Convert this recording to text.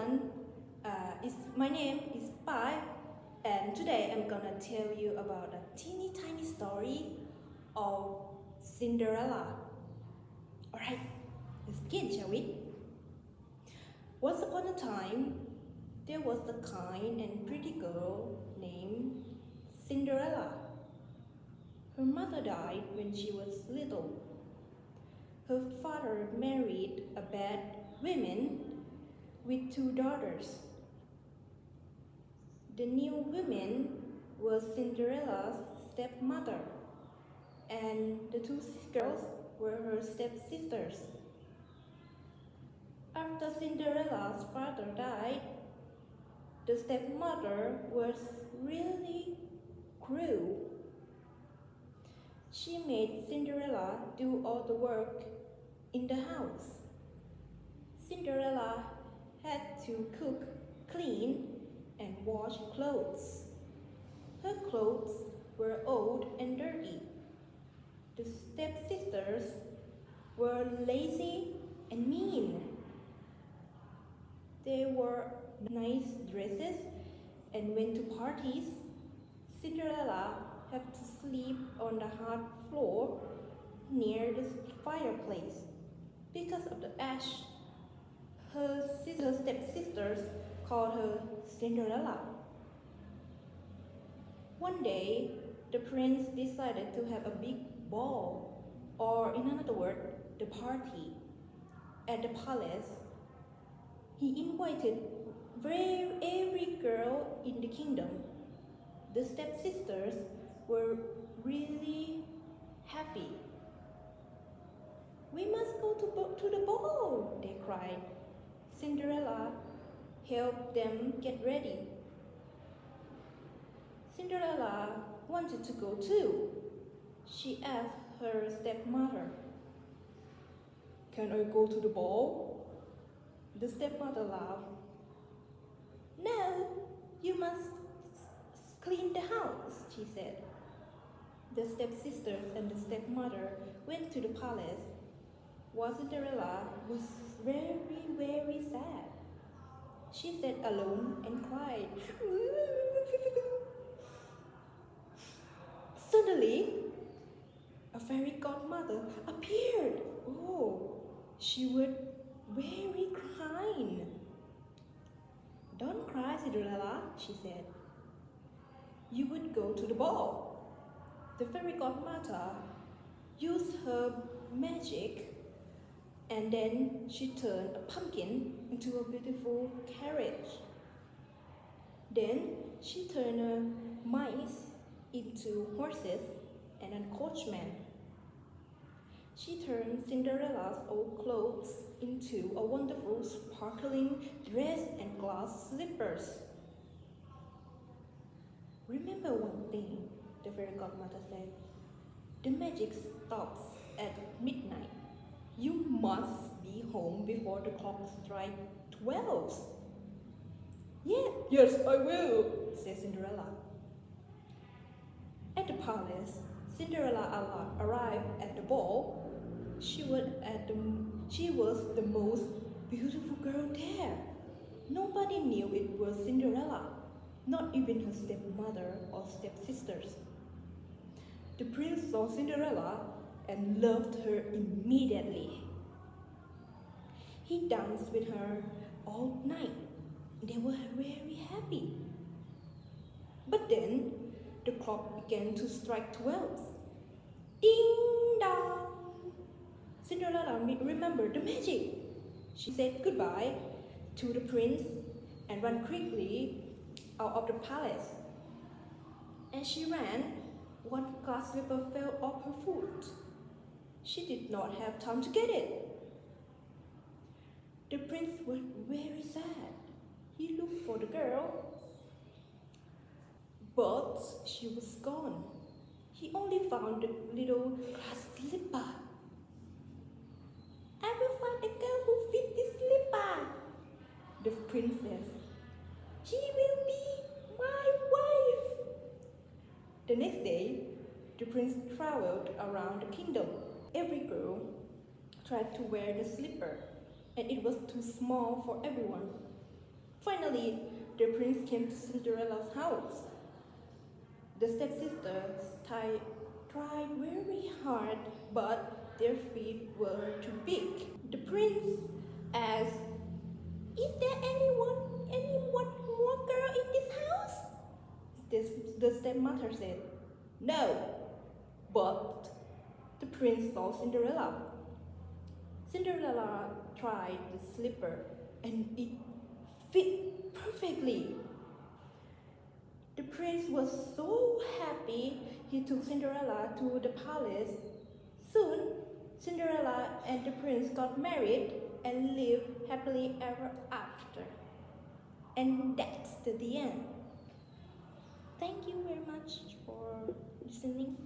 everyone. My name is Pai, and today I'm gonna tell you about a teeny tiny story of Cinderella. Alright, let's begin, shall we? Once upon a time, there was a kind and pretty girl named Cinderella. Her mother died when she was little. Her father married a bad woman with 2 daughters. The new woman was Cinderella's stepmother, and the 2 girls were her stepsisters. After Cinderella's father died, the stepmother was really cruel. She made Cinderella do all the work in the house. Cinderella had to cook, clean, and wash clothes. Her clothes were old and dirty. The stepsisters were lazy and mean. They wore nice dresses and went to parties. Cinderella had to sleep on the hard floor near the fireplace because of the ash. Her stepsisters called her Cinderella. One day, the prince decided to have a big ball, or in another word, the party, at the palace. He invited every girl in the kingdom. The stepsisters were really happy. "We must go to the ball," they cried. Cinderella helped them get ready. Cinderella wanted to go too. She asked her stepmother, "Can I go to the ball?" The stepmother laughed. "No, you must clean the house," she said. The stepsisters and the stepmother went to the palace, while Cinderella was very sad. She sat alone and cried. Suddenly, a fairy godmother appeared. Oh, she was very kind. "Don't cry, Cinderella," she said. "You would go to the ball." The fairy godmother used her magic, and then she turned a pumpkin into a beautiful carriage. Then she turned mice into horses and a coachman. She turned Cinderella's old clothes into a wonderful sparkling dress and glass slippers. "Remember one thing," the fairy godmother said. "The magic stops at midnight. You must be home before the clock strikes 12. Yes, I will," said Cinderella. At the palace, Cinderella Allah arrived at the ball. She was the most beautiful girl there. Nobody knew it was Cinderella, not even her stepmother or stepsisters. The prince saw Cinderella and loved her immediately. He danced with her all night. They were very happy. But then the clock began to strike 12. Ding dong! Cinderella remembered the magic. She said goodbye to the prince and ran quickly out of the palace. As she ran, one glass slipper fell off her foot. She did not have time to get it. The prince was very sad. He looked for the girl, but she was gone. He only found the little glass slipper. "I will find a girl who fits this slipper," the prince says. "She will be my wife." The next day, the prince traveled around the kingdom. Every girl tried to wear the slipper, and it was too small for everyone. Finally, the prince came to Cinderella's house. The stepsisters tried very hard, but their feet were too big. The prince asked, "Is there anyone more girl in this house?" The stepmother said, "No." But the prince saw Cinderella. Cinderella tried the slipper and it fit perfectly. The prince was so happy he took Cinderella to the palace. Soon, Cinderella and the prince got married and lived happily ever after. And that's the end. Thank you very much for listening.